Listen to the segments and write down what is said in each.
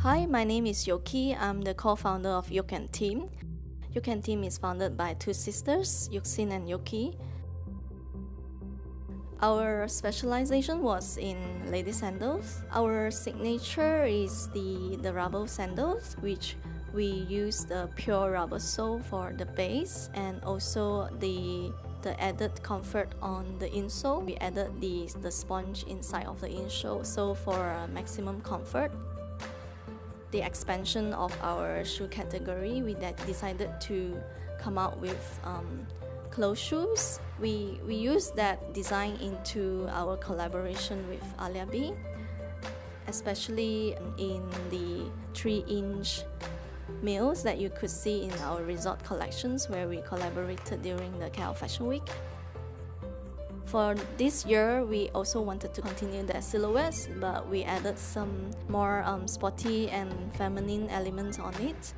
Hi, my name is Yoke. I'm the co-founder of Yoke Theam. Yoke Theam is founded by two sisters, Yuxin and Yoki. Our specialization was in lady sandals. Our signature is the rubber sandals, which we use the pure rubber sole for the base, and also the added comfort on the insole. We added the sponge inside of the insole, so for maximum comfort. The expansion of our shoe category, we decided to come out with closed shoes. We use that design into our collaboration with Alia B, especially in the 3-inch meals that you could see in our resort collections where we collaborated during the KL Fashion Week. For this year, we also wanted to continue the silhouettes, but we added some more sporty and feminine elements on it.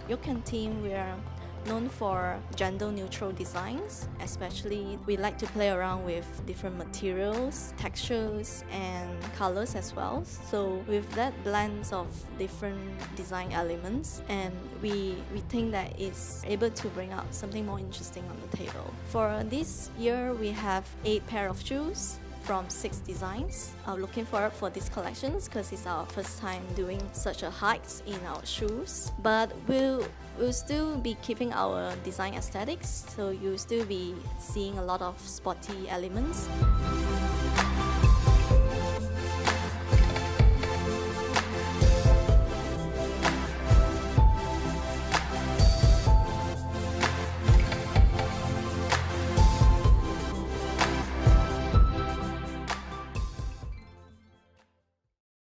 Yoke Theam, we are known for gender-neutral designs. Especially, we like to play around with different materials, textures, and colors as well. So with that blends of different design elements, and we think that it's able to bring out something more interesting on the table. For this year, we have 8 pair of shoes from 6 designs. I'm looking forward for these collections because it's our first time doing such a heights in our shoes. But we'll still be keeping our design aesthetics, so you'll still be seeing a lot of sporty elements.